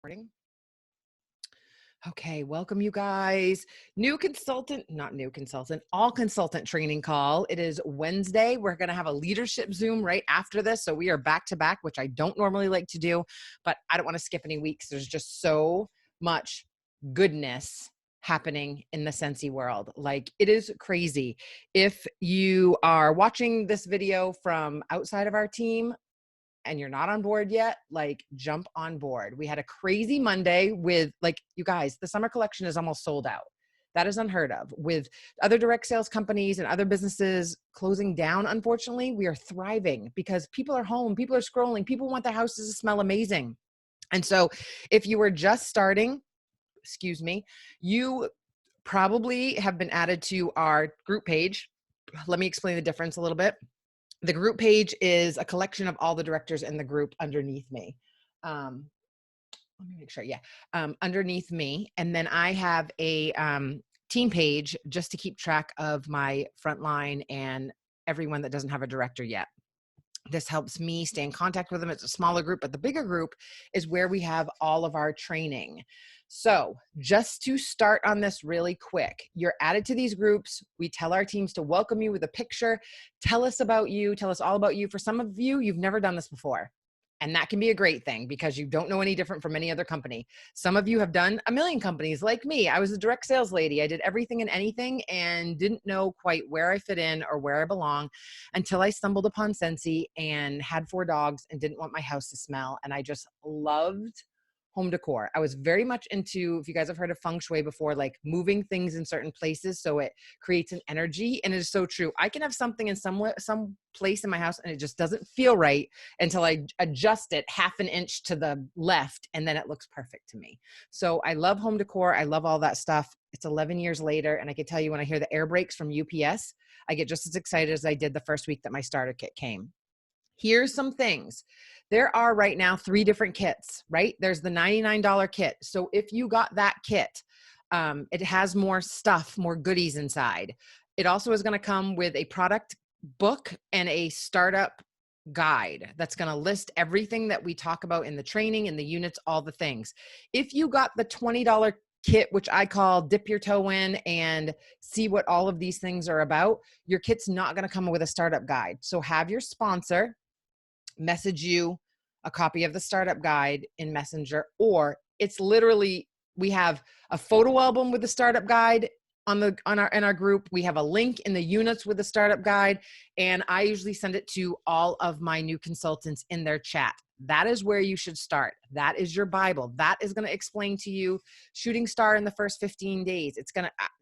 Recording. Okay, welcome you guys. All consultant training call. It is Wednesday. We're going to have a leadership Zoom right after this. So we are back to back, which I don't normally like to do, but I don't want to skip any weeks. There's just so much goodness happening in the Scentsy world. Like, it is crazy. If you are watching this video from outside of our team, and you're not on board yet, like, jump on board. We had a crazy Monday with, like, you guys, the summer collection is almost sold out. That is unheard of. With other direct sales companies and other businesses closing down, unfortunately, we are thriving because people are home, people are scrolling, people want their houses to smell amazing. And so if you were just starting, you probably have been added to our group page. Let me explain the difference a little bit. The group page is a collection of all the directors in the group underneath me. Let me make sure. Yeah. Underneath me. And then I have a team page just to keep track of my frontline and everyone that doesn't have a director yet. This helps me stay in contact with them. It's a smaller group, but the bigger group is where we have all of our training. So just to start on this really quick, you're added to these groups. We tell our teams to welcome you with a picture. Tell us about you. Tell us all about you. For some of you, you've never done this before. And that can be a great thing because you don't know any different from any other company. Some of you have done a million companies like me. I was a direct sales lady. I did everything and anything and didn't know quite where I fit in or where I belong until I stumbled upon Scentsy and had 4 dogs and didn't want my house to smell. And I just loved home decor. I was very much into, if you guys have heard of feng shui before, like moving things in certain places so it creates an energy. And it is so true. I can have something in some place in my house and it just doesn't feel right until I adjust it half an inch to the left, and then it looks perfect to me. So I love home decor. I love all that stuff. It's 11 years later, and I can tell you, when I hear the air brakes from UPS, I get just as excited as I did the first week that my starter kit came. Here's some things. There are right now 3 different kits, right? There's the $99 kit. So if you got that kit, it has more stuff, more goodies inside. It also is going to come with a product book and a startup guide that's going to list everything that we talk about in the training, in the units, all the things. If you got the $20 kit, which I call dip your toe in and see what all of these things are about, your kit's not going to come with a startup guide. So have your sponsor message you a copy of the startup guide in Messenger, or it's literally, we have a photo album with the startup guide in our group. We have a link in the units with the startup guide, and I usually send it to all of my new consultants in their chat. That is where you should start. That is your Bible. That is going to explain to you shooting star in the first 15 days.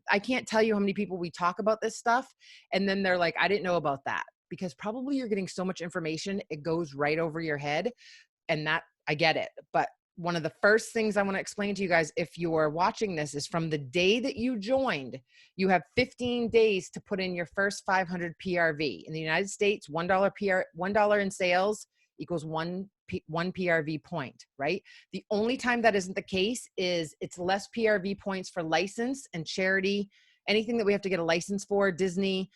I can't tell you how many people we talk about this stuff, and then they're like, I didn't know about that. Because probably you're getting so much information, it goes right over your head. And that, I get it. But one of the first things I want to explain to you guys, if you are watching this, is from the day that you joined, you have 15 days to put in your first 500 PRV. In the United States, $1 in sales equals one PRV point, right? The only time that isn't the case is it's less PRV points for license and charity, anything that we have to get a license for, Disney,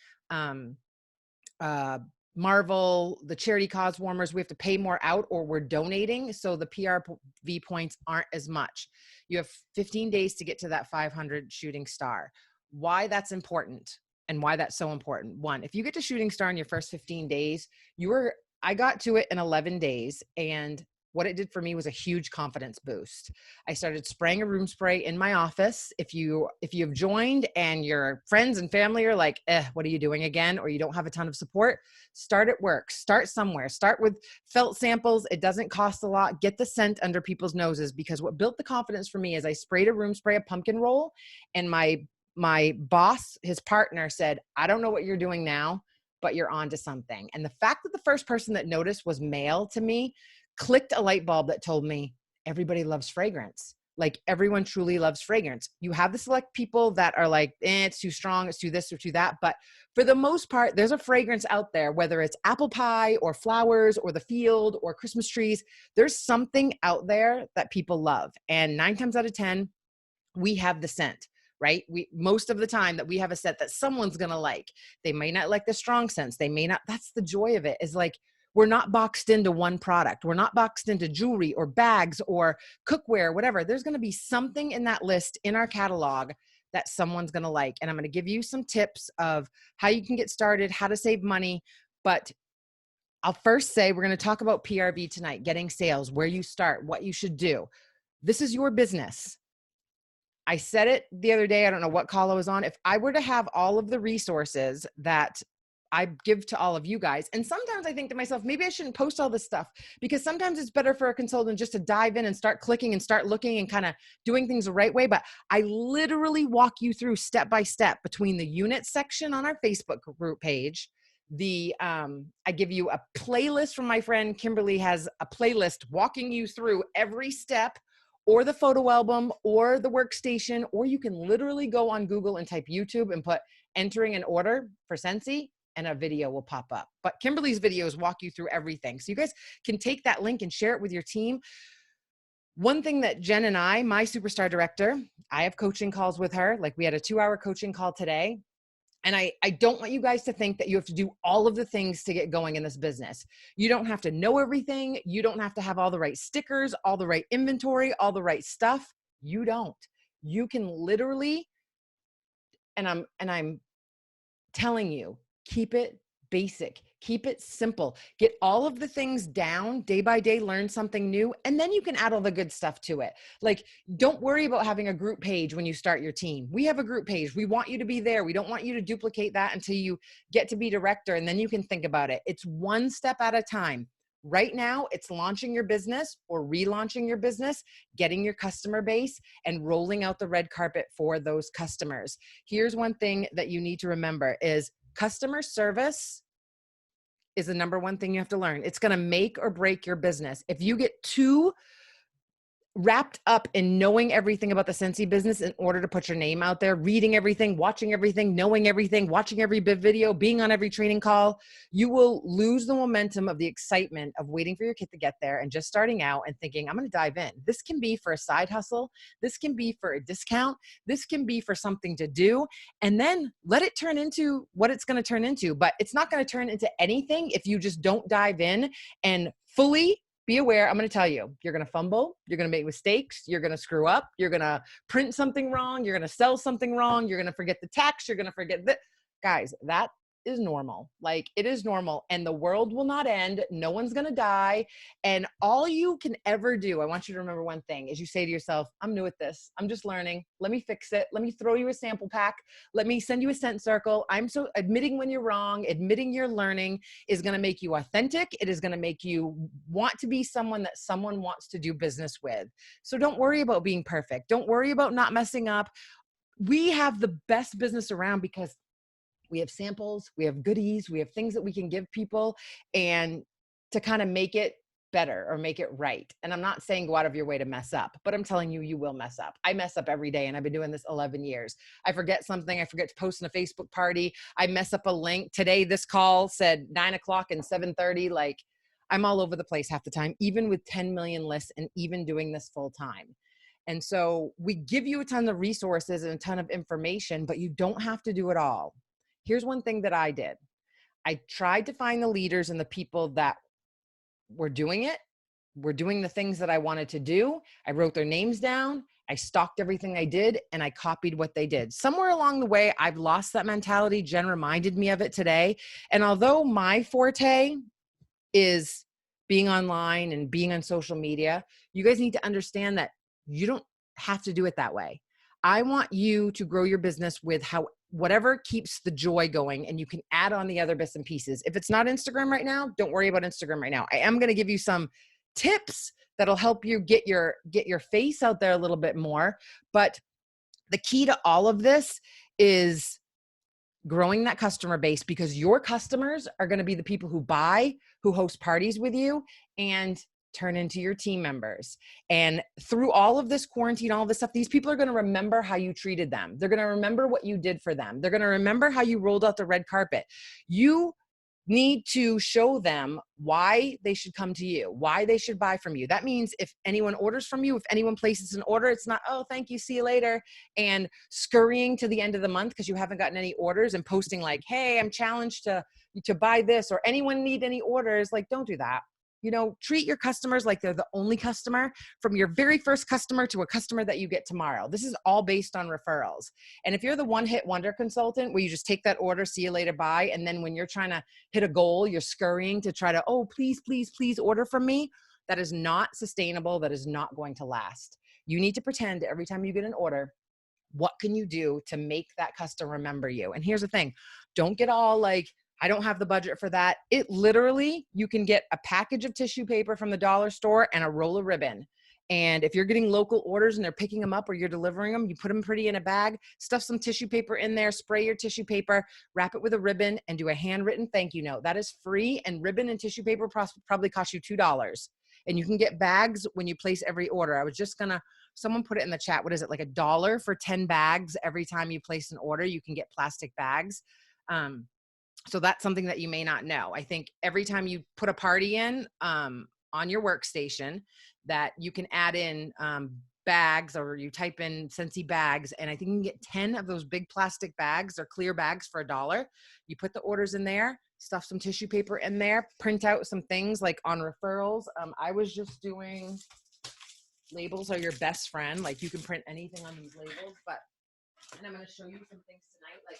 Marvel, the charity cause warmers, we have to pay more out or we're donating. So the PRV points aren't as much. You have 15 days to get to that 500 shooting star. Why that's important and why that's so important. 1, if you get to shooting star in your first 15 days, I got to it in 11 days, and what it did for me was a huge confidence boost. I started spraying a room spray in my office. If you've joined and your friends and family are like, what are you doing again? Or you don't have a ton of support, start at work, start somewhere, start with felt samples. It doesn't cost a lot. Get the scent under people's noses, because what built the confidence for me is I sprayed a room spray, a pumpkin roll, and my boss, his partner, said, I don't know what you're doing now, but you're on to something. And the fact that the first person that noticed was male, to me, clicked a light bulb that told me everybody loves fragrance. Like, everyone truly loves fragrance. You have the select people that are like, it's too strong, it's too this or too that. But for the most part, there's a fragrance out there, whether it's apple pie or flowers or the field or Christmas trees. There's something out there that people love. And 9 times out of 10, we have the scent, right? Most of the time that we have a scent that someone's going to like. They may not like the strong scents. They may not. That's the joy of it, is like, We're not boxed into one product. We're not boxed into jewelry or bags or cookware, whatever. There's going to be something in that list in our catalog that someone's going to like. And I'm going to give you some tips of how you can get started, how to save money. But I'll first say we're going to talk about PRV tonight, getting sales, where you start, what you should do. This is your business. I said it the other day, I don't know what call I was on. If I were to have all of the resources that I give to all of you guys, and sometimes I think to myself, maybe I shouldn't post all this stuff, because sometimes it's better for a consultant just to dive in and start clicking and start looking and kind of doing things the right way. But I literally walk you through step by step between the unit section on our Facebook group page. I give you a playlist from my friend Kimberly has a playlist walking you through every step, or the photo album, or the workstation, or you can literally go on Google and type YouTube and put entering an order for Scentsy, and a video will pop up. But Kimberly's videos walk you through everything. So you guys can take that link and share it with your team. One thing that Jen and I, my superstar director, I have coaching calls with her. Like we had a 2-hour coaching call today. And I don't want you guys to think that you have to do all of the things to get going in this business. You don't have to know everything. You don't have to have all the right stickers, all the right inventory, all the right stuff. You don't. You can literally, and I'm telling you, keep it basic, keep it simple, get all of the things down day by day, learn something new, and then you can add all the good stuff to it. Like, don't worry about having a group page when you start your team. We have a group page. We want you to be there. We don't want you to duplicate that until you get to be director, and then you can think about it. It's one step at a time. Right now, it's launching your business or relaunching your business, getting your customer base, and rolling out the red carpet for those customers. Here's one thing that you need to remember is customer service is the number one thing you have to learn. It's going to make or break your business. If you get too wrapped up in knowing everything about the Scentsy business in order to put your name out there, reading everything, watching everything, knowing everything, watching every video, being on every training call, you will lose the momentum of the excitement of waiting for your kid to get there and just starting out and thinking, I'm going to dive in. This can be for a side hustle. This can be for a discount. This can be for something to do. And then let it turn into what it's going to turn into. But it's not going to turn into anything if you just don't dive in and fully be aware. I'm going to tell you, you're going to fumble. You're going to make mistakes. You're going to screw up. You're going to print something wrong. You're going to sell something wrong. You're going to forget the tax. You're going to forget that. Guys, that is normal. Like, it is normal, and the world will not end. No one's going to die. And all you can ever do, I want you to remember one thing, is you say to yourself, I'm new at this. I'm just learning. Let me fix it. Let me throw you a sample pack. Let me send you a scent circle. Admitting when you're wrong, admitting you're learning is going to make you authentic. It is going to make you want to be someone that someone wants to do business with. So don't worry about being perfect. Don't worry about not messing up. We have the best business around because we have samples, we have goodies, we have things that we can give people and to kind of make it better or make it right. And I'm not saying go out of your way to mess up, but I'm telling you, you will mess up. I mess up every day, and I've been doing this 11 years. I forget something. I forget to post in a Facebook party. I mess up a link. Today, this call said 9 o'clock and 7:30. Like, I'm all over the place half the time, even with 10 million lists and even doing this full time. And so we give you a ton of resources and a ton of information, but you don't have to do it all. Here's one thing that I did. I tried to find the leaders and the people that were doing it, were doing the things that I wanted to do. I wrote their names down. I stalked everything I did, and I copied what they did. Somewhere along the way, I've lost that mentality. Jen reminded me of it today. And although my forte is being online and being on social media, you guys need to understand that you don't have to do it that way. I want you to grow your business with whatever keeps the joy going, and you can add on the other bits and pieces. If it's not Instagram right now, don't worry about Instagram right now. I am going to give you some tips that'll help you get your face out there a little bit more. But the key to all of this is growing that customer base, because your customers are going to be the people who buy, who host parties with you, and turn into your team members. And through all of this quarantine, all of this stuff, these people are going to remember how you treated them. They're going to remember what you did for them. They're going to remember how you rolled out the red carpet. You need to show them why they should come to you, why they should buy from you. That means if anyone orders from you, if anyone places an order, it's not, oh, thank you, see you later, and scurrying to the end of the month because you haven't gotten any orders and posting like, hey, I'm challenged to buy this, or anyone need any orders. Like, don't do that. You know, treat your customers like they're the only customer, from your very first customer to a customer that you get tomorrow. This is all based on referrals. And if you're the one-hit wonder consultant where you just take that order, see you later, bye, and then when you're trying to hit a goal, you're scurrying to try to, oh, please, please, please order from me, that is not sustainable. That is not going to last. You need to pretend every time you get an order, what can you do to make that customer remember you? And here's the thing, don't get all like, I don't have the budget for that. It literally, you can get a package of tissue paper from the dollar store and a roll of ribbon. And if you're getting local orders and they're picking them up or you're delivering them, you put them pretty in a bag, stuff some tissue paper in there, spray your tissue paper, wrap it with a ribbon, and do a handwritten thank you note. That is free, and ribbon and tissue paper probably cost you $2. And you can get bags when you place every order. I was just gonna, someone put it in the chat, what is it, like $1 for 10 bags every time you place an order, you can get plastic bags. So that's something that you may not know. I think every time you put a party in on your workstation, that you can add in bags, or you type in Scentsy bags, and I think you can get 10 of those big plastic bags or clear bags for $1. You put the orders in there, stuff some tissue paper in there, print out some things like on referrals. I was just doing, labels are your best friend. Like, you can print anything on these labels, and I'm going to show you some things tonight. Like,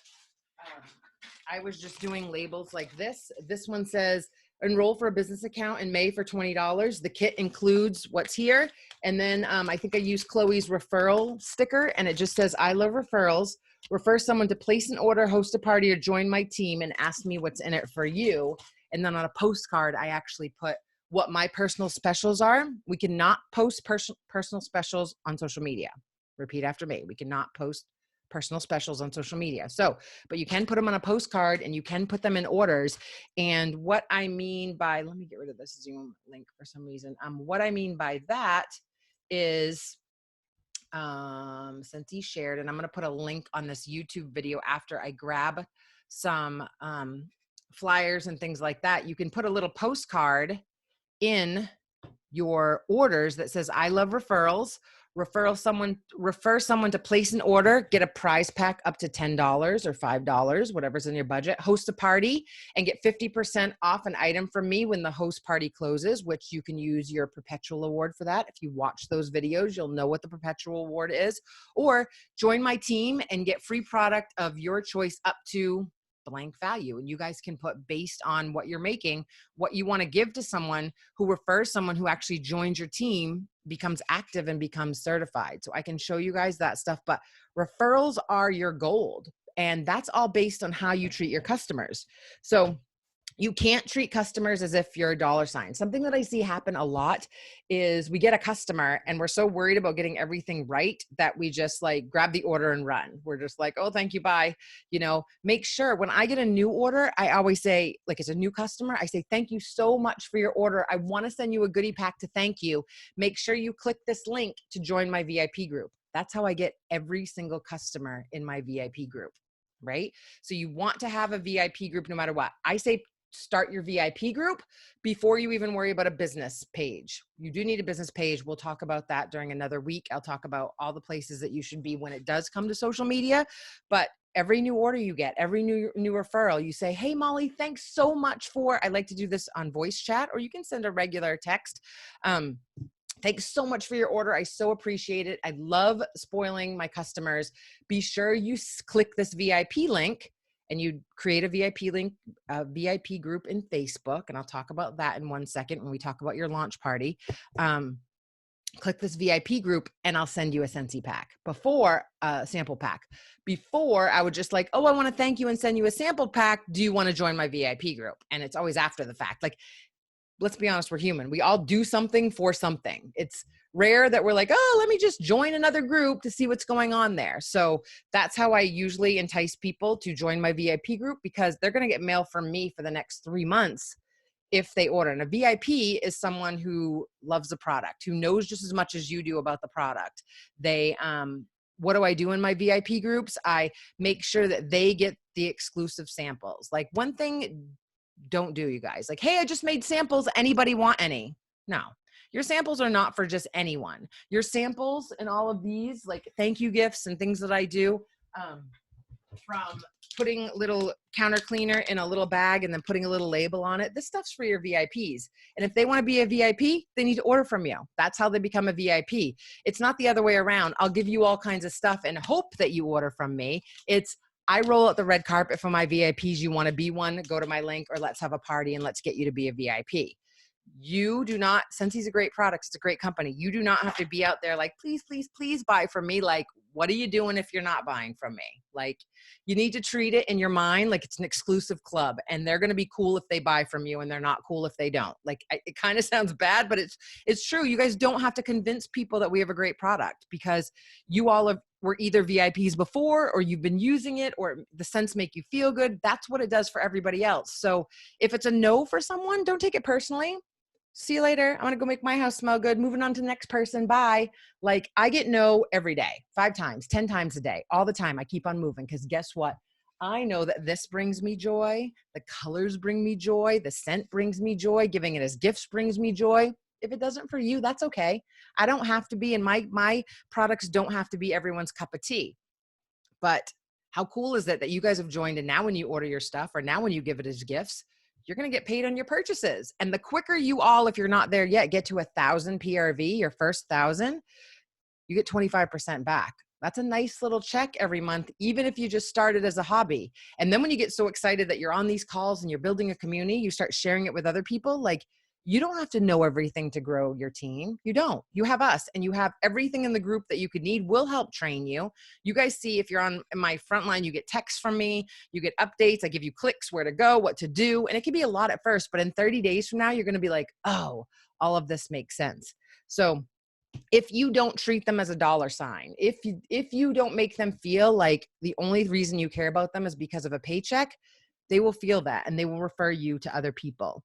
I was just doing labels like this. This one says, enroll for a business account in May for $20. The kit includes what's here. And then I think I used Chloe's referral sticker, and it just says, I love referrals. Refer someone to place an order, host a party, or join my team, and ask me what's in it for you. And then on a postcard, I actually put what my personal specials are. We cannot post personal specials on social media. Repeat after me. We cannot post personal specials on social media. So, but you can put them on a postcard, and you can put them in orders. And what I mean by, let me get rid of this Zoom link for some reason. What I mean by that is, since he shared, and I'm going to put a link on this YouTube video after I grab some flyers and things like that. You can put a little postcard in your orders that says, I love referrals. Refer someone to place an order, get a prize pack up to $10 or $5, whatever's in your budget, host a party, and get 50% off an item from me when the host party closes, which you can use your perpetual award for that. If you watch those videos, you'll know what the perpetual award is. Or join my team and get free product of your choice up to blank value. And you guys can put, based on what you're making, what you want to give to someone who refers someone who actually joins your team, becomes active, and becomes certified. So I can show you guys that stuff, but referrals are your gold. And that's all based on how you treat your customers. So you can't treat customers as if you're a dollar sign. Something that I see happen a lot is we get a customer and we're so worried about getting everything right that we just like grab the order and run. We're just like, oh, thank you, bye. You know, make sure when I get a new order, I always say, like, it's a new customer, I say, thank you so much for your order. I want to send you a goodie pack to thank you. Make sure you click this link to join my VIP group. That's how I get every single customer in my VIP group, right? So you want to have a VIP group no matter what. I say, start your VIP group before you even worry about a business page. You do need a business page. We'll talk about that during another week. I'll talk about all the places that you should be when it does come to social media. But every new order you get, every new referral, you say, hey, Molly, thanks so much for, I like to do this on voice chat, or you can send a regular text. Thanks so much for your order. I so appreciate it. I love spoiling my customers. Be sure you click this VIP link, and you create a VIP link, a VIP group in Facebook. And I'll talk about that in 1 second when we talk about your launch party. Click this VIP group and I'll send you a Scentsy pack, before a sample pack. Before, I would just like, oh, I want to thank you and send you a sample pack. Do you want to join my VIP group? And it's always after the fact. Like, let's be honest, we're human. We all do something for something. It's rare that we're like, oh, let me just join another group to see what's going on there. So that's how I usually entice people to join my VIP group, because they're going to get mail from me for the next 3 months if they order. And a VIP is someone who loves the product, who knows just as much as you do about the product. They, what do I do in my VIP groups? I make sure that they get the exclusive samples. Like, one thing don't do, you guys. Like, hey, I just made samples. Anybody want any? No. Your samples are not for just anyone. Your samples and all of these, like thank you gifts and things that I do, from putting little counter cleaner in a little bag and then putting a little label on it. This stuff's for your VIPs. And if they want to be a VIP, they need to order from you. That's how they become a VIP. It's not the other way around. I'll give you all kinds of stuff and hope that you order from me. It's I roll out the red carpet for my VIPs. You want to be one, go to my link, or let's have a party and let's get you to be a VIP. You do not, Scentsy's a great product. It's a great company. You do not have to be out there like, please, please, please buy from me. Like, what are you doing if you're not buying from me? Like, you need to treat it in your mind like it's an exclusive club, and they're going to be cool if they buy from you and they're not cool if they don't. Like, it kind of sounds bad, but it's true. You guys don't have to convince people that we have a great product, because you all were either VIPs before, or you've been using it, or the scents make you feel good. That's what it does for everybody else. So if it's a no for someone, don't take it personally. See you later. I'm going to go make my house smell good. Moving on to the next person. Bye. Like, I get no every day, 5 times, 10 times a day, all the time. I keep on moving, because guess what? I know that this brings me joy. The colors bring me joy. The scent brings me joy. Giving it as gifts brings me joy. If it doesn't for you, that's okay. I don't have to be, and my products don't have to be everyone's cup of tea. But how cool is it that you guys have joined, and now when you order your stuff, or now when you give it as gifts, you're going to get paid on your purchases. And the quicker you all, if you're not there yet, get to 1,000 PRV, your first 1,000, you get 25% back. That's a nice little check every month, even if you just started as a hobby. And then when you get so excited that you're on these calls and you're building a community, you start sharing it with other people. Like, you don't have to know everything to grow your team. You don't. You have us, and you have everything in the group that you could need. We'll help train you. You guys see, if you're on my front line, you get texts from me, you get updates. I give you clicks, where to go, what to do. And it can be a lot at first, but in 30 days from now, you're going to be like, oh, all of this makes sense. So if you don't treat them as a dollar sign, if you don't make them feel like the only reason you care about them is because of a paycheck, they will feel that, and they will refer you to other people.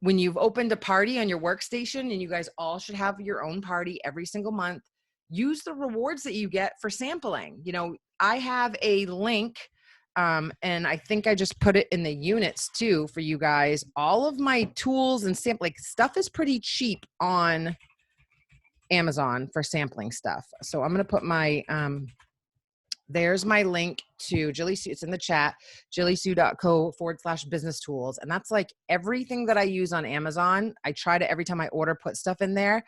When you've opened a party on your workstation, and you guys all should have your own party every single month, use the rewards that you get for sampling. You know, I have a link, and I think I just put it in the units too for you guys. All of my tools and sampling stuff is pretty cheap on Amazon for sampling stuff. So I'm going to put my, there's my link to Jilleysue. It's in the chat, jilleysue.co/business tools. And that's like everything that I use on Amazon. I try to, every time I order, put stuff in there.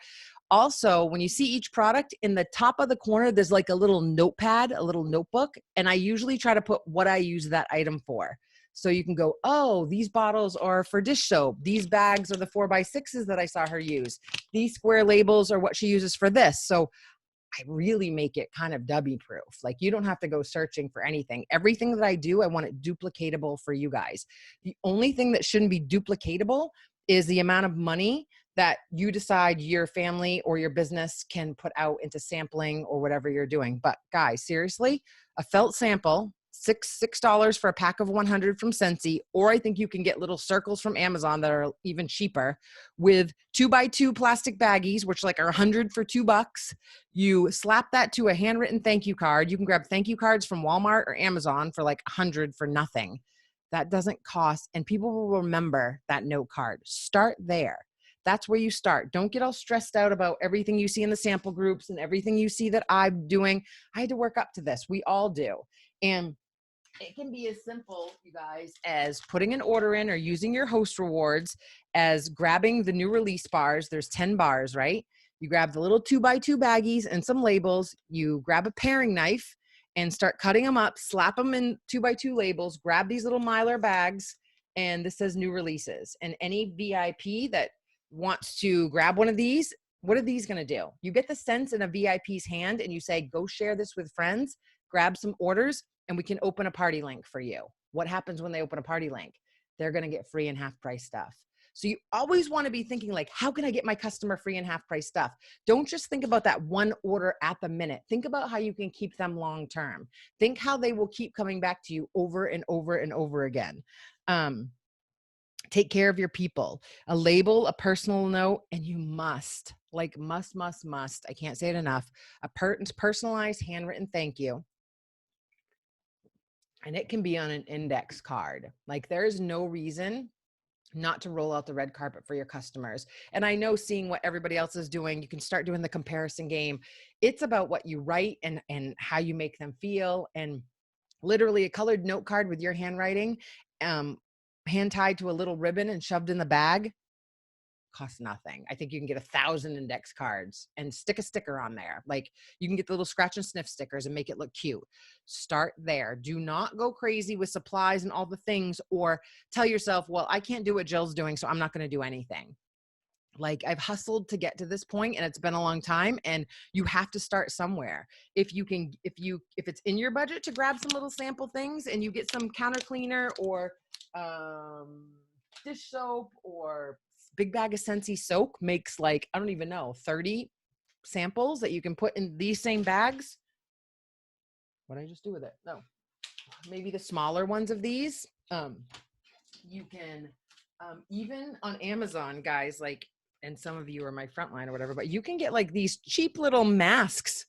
Also, when you see each product, in the top of the corner, there's like a little notepad, a little notebook. And I usually try to put what I use that item for. So you can go, oh, these bottles are for dish soap. These bags are the 4x6s that I saw her use. These square labels are what she uses for this. So I really make it kind of dummy proof. Like, you don't have to go searching for anything. Everything that I do, I want it duplicatable for you guys. The only thing that shouldn't be duplicatable is the amount of money that you decide your family or your business can put out into sampling or whatever you're doing. But guys, seriously, a felt sample, $6 for a pack of 100 from Scentsy, or I think you can get little circles from Amazon that are even cheaper, with 2x2 plastic baggies, which like are 100 for $2. You slap that to a handwritten thank you card. You can grab thank you cards from Walmart or Amazon for like 100 for nothing. That doesn't cost, and people will remember that note card. Start there. That's where you start. Don't get all stressed out about everything you see in the sample groups and everything you see that I'm doing. I had to work up to this. We all do. And it can be as simple, you guys, as putting an order in, or using your host rewards, as grabbing the new release bars. There's 10 bars, right? You grab the little 2x2 baggies and some labels. You grab a paring knife and start cutting them up, slap them in 2x2 labels, grab these little Mylar bags, and this says new releases. And any VIP that wants to grab one of these, what are these going to do? You get the scents in a VIP's hand, and you say, go share this with friends, grab some orders, and we can open a party link for you. What happens when they open a party link? They're going to get free and half price stuff. So you always want to be thinking like, how can I get my customer free and half price stuff? Don't just think about that one order at the minute. Think about how you can keep them long-term. Think how they will keep coming back to you over and over and over again. Take care of your people. A label, a personal note, and you must, like must, I can't say it enough, a personalized handwritten thank you. and it can be on an index card. Like there's no reason not to roll out the red carpet for your customers. And I know, seeing what everybody else is doing, you can start doing the comparison game. It's about what you write and how you make them feel. And literally a colored note card with your handwriting, hand tied to a little ribbon and shoved in the bag, costs nothing. I think you can get 1,000 index cards and stick a sticker on there. Like you can get the little scratch and sniff stickers and make it look cute. Start there. Do not go crazy with supplies and all the things, or tell yourself, well, I can't do what Jill's doing, so I'm not going to do anything. Like I've hustled to get to this point and it's been a long time, and you have to start somewhere. If you can, if it's in your budget to grab some little sample things and you get some counter cleaner or dish soap, or big bag of Scentsy soak makes like, I don't even know, 30 samples that you can put in these same bags. What did I just do with it? No, maybe the smaller ones of these. You can, even on Amazon, guys, like, and some of you are my frontline or whatever, but you can get like these cheap little masks,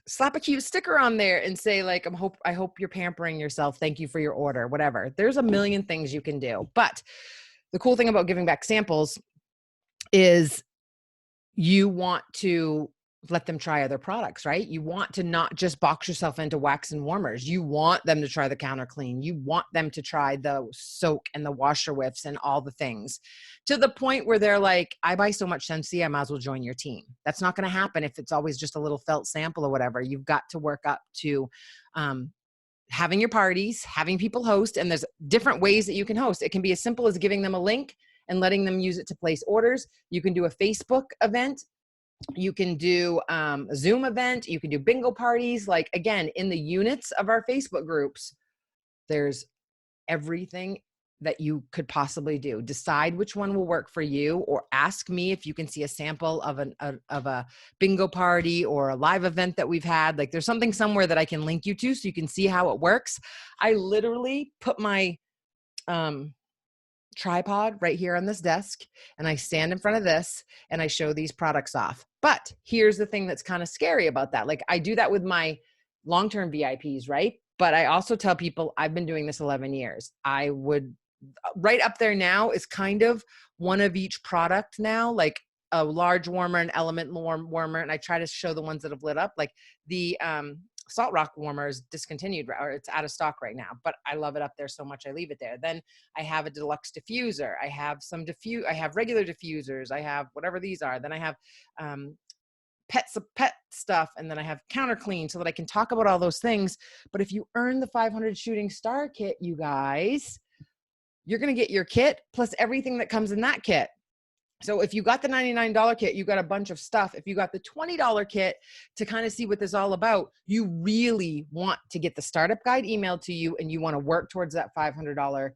slap a cute sticker on there and say like, I hope you're pampering yourself. Thank you for your order, whatever. There's a million things you can do. But the cool thing about giving back samples is you want to let them try other products, right? You want to not just box yourself into wax and warmers. You want them to try the counter clean. You want them to try the soak and the washer whiffs and all the things, to the point where they're like, I buy so much Scentsy, I might as well join your team. That's not going to happen if it's always just a little felt sample or whatever. You've got to work up to having your parties, having people host, and there's different ways that you can host. It can be as simple as giving them a link and letting them use it to place orders. You can do a Facebook event. You can do a Zoom event. You can do bingo parties. Like, again, in the units of our Facebook groups, there's everything that you could possibly do. Decide which one will work for you, or ask me if you can see a sample of a bingo party or a live event that we've had. Like there's something somewhere that I can link you to so you can see how it works. I literally put my tripod right here on this desk and I stand in front of this and I show these products off. But here's the thing that's kind of scary about that. Like I do that with my long-term VIPs, right? But I also tell people I've been doing this 11 years. I would, right up there now is kind of one of each product now, like a large warmer, an element warmer. And I try to show the ones that have lit up. Like the Salt Rock warmer is discontinued, or it's out of stock right now, but I love it up there so much I leave it there. Then I have a deluxe diffuser. I have some I have regular diffusers. I have whatever these are. Then I have pet stuff, and then I have counter clean so that I can talk about all those things. But if you earn the 500 shooting star kit, you guys, you're going to get your kit plus everything that comes in that kit. So if you got the $99 kit, you got a bunch of stuff. If you got the $20 kit to kind of see what this is all about, you really want to get the startup guide emailed to you, and you want to work towards that $500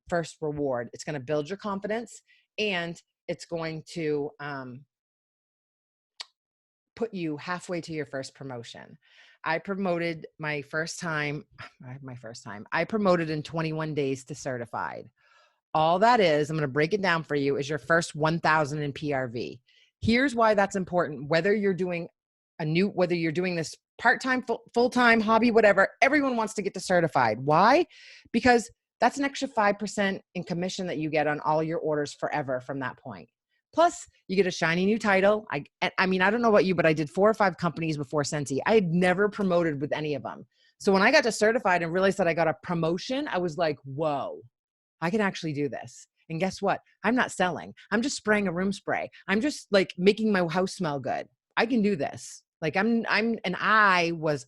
first reward. It's going to build your confidence, and it's going to put you halfway to your first promotion. I promoted I promoted in 21 days to certified. All that is, I'm going to break it down for you, is your first 1,000 in PRV. Here's why that's important. Whether you're doing this part-time, full-time, hobby, whatever, everyone wants to get to certified. Why? Because that's an extra 5% in commission that you get on all your orders forever from that point. Plus, you get a shiny new title. I mean, I don't know about you, but I did 4 or 5 companies before Scentsy. I had never promoted with any of them. So when I got to certified and realized that I got a promotion, I was like, whoa, I can actually do this. And guess what? I'm not selling. I'm just spraying a room spray. I'm just like making my house smell good. I can do this. Like I was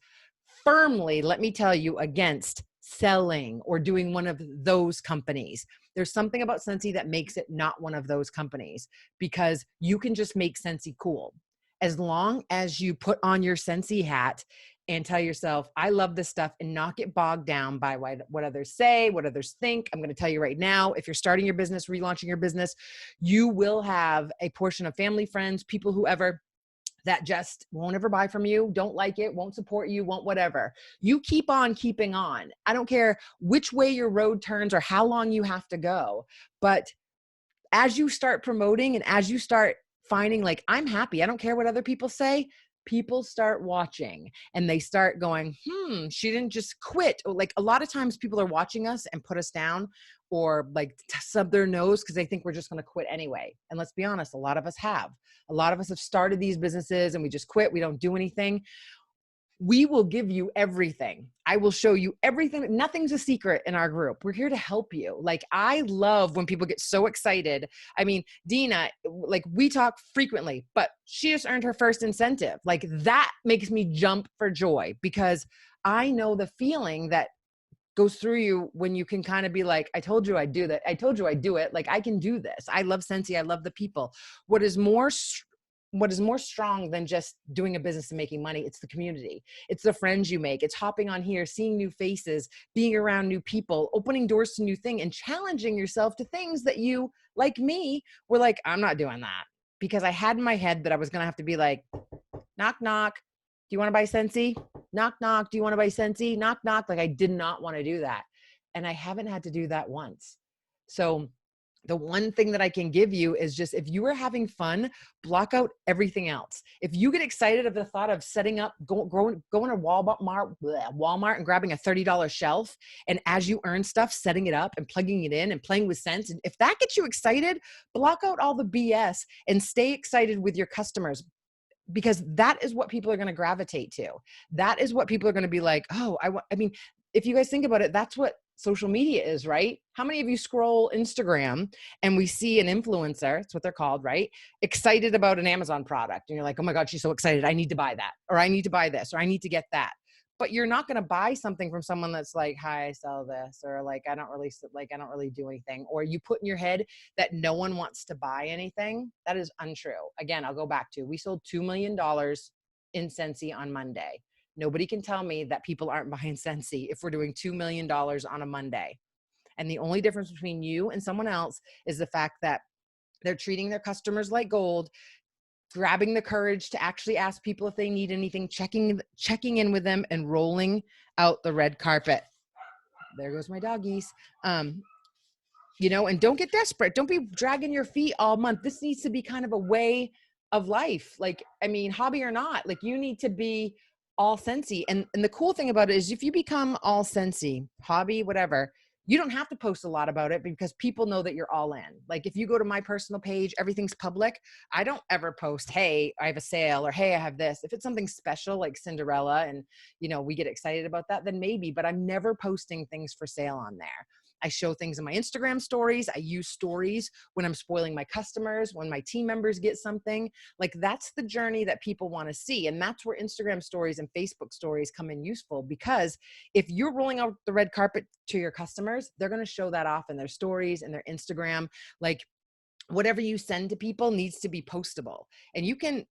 firmly, let me tell you, against selling or doing one of those companies. There's something about Scentsy that makes it not one of those companies, because you can just make Scentsy cool. As long as you put on your Scentsy hat and tell yourself, I love this stuff, and not get bogged down by what others say, what others think. I'm going to tell you right now, if you're starting your business, relaunching your business, you will have a portion of family, friends, people, whoever, that just won't ever buy from you, don't like it, won't support you, won't whatever. You keep on keeping on. I don't care which way your road turns or how long you have to go. But as you start promoting and as you start finding like, I'm happy, I don't care what other people say, people start watching and they start going, she didn't just quit. Or like a lot of times people are watching us and put us down or like sub their nose because they think we're just going to quit anyway. And let's be honest, a lot of us have. A lot of us have started these businesses and we just quit. We don't do anything. We will give you everything. I will show you everything. Nothing's a secret in our group. We're here to help you. Like, I love when people get so excited. I mean, Dina, like we talk frequently, but she just earned her first incentive. Like that makes me jump for joy because I know the feeling that goes through you when you can kind of be like, I told you I'd do that. I told you I'd do it. Like I can do this. I love Scentsy. I love the people. What is more strong than just doing a business and making money? It's the community. It's the friends you make. It's hopping on here, seeing new faces, being around new people, opening doors to new things and challenging yourself to things that you, like me, were like, I'm not doing that. Because I had in my head that I was going to have to be like, knock, knock. Do you want to buy Scentsy? Knock, knock. Do you want to buy Scentsy? Knock, knock. Like I did not want to do that. And I haven't had to do that once. So the one thing that I can give you is just, if you are having fun, block out everything else. If you get excited of the thought of setting up, going to Walmart and grabbing a $30 shelf, and as you earn stuff, setting it up and plugging it in and playing with scents, and if that gets you excited, block out all the BS and stay excited with your customers. Because that is what people are going to gravitate to. That is what people are going to be like, oh, I mean, if you guys think about it, that's what social media is, right? How many of you scroll Instagram and we see an influencer, that's what they're called, right? Excited about an Amazon product. And you're like, oh my God, she's so excited. I need to buy that, or I need to buy this, or I need to get that. But you're not going to buy something from someone that's like, hi, I sell this, or like, I don't really do anything. Or you put in your head that no one wants to buy anything. That is untrue. Again, I'll go back to, we sold $2 million in Scentsy on Monday. Nobody can tell me that people aren't buying Scentsy if we're doing $2 million on a Monday. And the only difference between you and someone else is the fact that they're treating their customers like gold, grabbing the courage to actually ask people if they need anything, checking in with them, and rolling out the red carpet. There goes my doggies. And don't get desperate. Don't be dragging your feet all month. This needs to be kind of a way of life. Like, I mean, hobby or not, like you need to be all Scentsy. And the cool thing about it is if you become all Scentsy, hobby, whatever, you don't have to post a lot about it because people know that you're all in. Like if you go to my personal page, everything's public. I don't ever post, hey, I have a sale, or hey, I have this. If it's something special like Cinderella and, we get excited about that, then maybe, but I'm never posting things for sale on there. I show things in my Instagram stories. I use stories when I'm spoiling my customers, when my team members get something. Like that's the journey that people want to see. And that's where Instagram stories and Facebook stories come in useful, because if you're rolling out the red carpet to your customers, they're going to show that off in their stories and their Instagram. Like whatever you send to people needs to be postable. And you can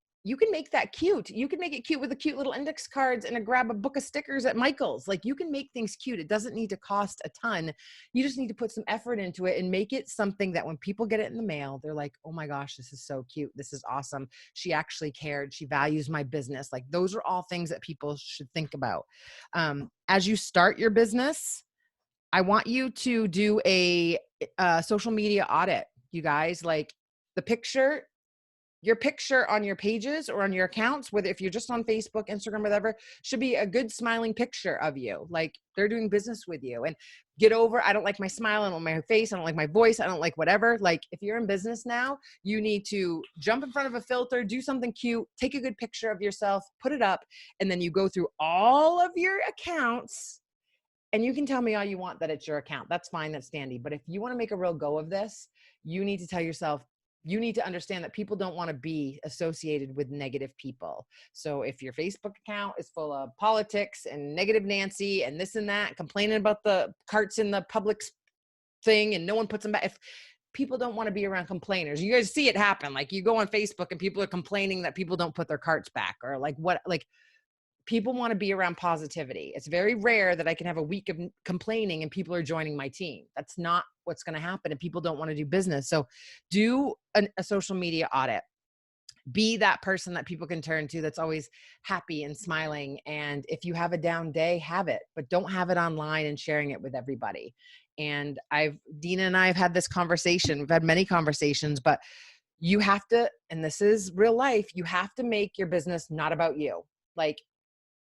make that cute. You can make it cute with the cute little index cards and grab a book of stickers at Michael's. Like you can make things cute. It doesn't need to cost a ton. You just need to put some effort into it and make it something that when people get it in the mail, they're like, oh my gosh, this is so cute. This is awesome. She actually cared. She values my business. Like those are all things that people should think about. As you start your business, I want you to do a social media audit, you guys. Like your picture on your pages or on your accounts, whether if you're just on Facebook, Instagram, whatever, should be a good smiling picture of you. Like they're doing business with you. And get over, I don't like my smile, I don't like my face, I don't like my voice, I don't like whatever. Like if you're in business now, you need to jump in front of a filter, do something cute, take a good picture of yourself, put it up, and then you go through all of your accounts. And you can tell me all you want that it's your account. That's fine. That's dandy. But if you want to make a real go of this, you need to tell yourself, you need to understand that people don't want to be associated with negative people. So if your Facebook account is full of politics and negative Nancy and this and that, complaining about the carts in the Publix thing and no one puts them back. If people don't want to be around complainers, you guys see it happen. Like you go on Facebook and people are complaining that people don't put their carts back, or people want to be around positivity. It's very rare that I can have a week of complaining and people are joining my team. That's not what's going to happen, and people don't want to do business. So do a social media audit. Be that person that people can turn to that's always happy and smiling. And if you have a down day, have it, but don't have it online and sharing it with everybody. And Dina and I have had this conversation. We've had many conversations, but you have to, and this is real life, you have to make your business not about you. Like,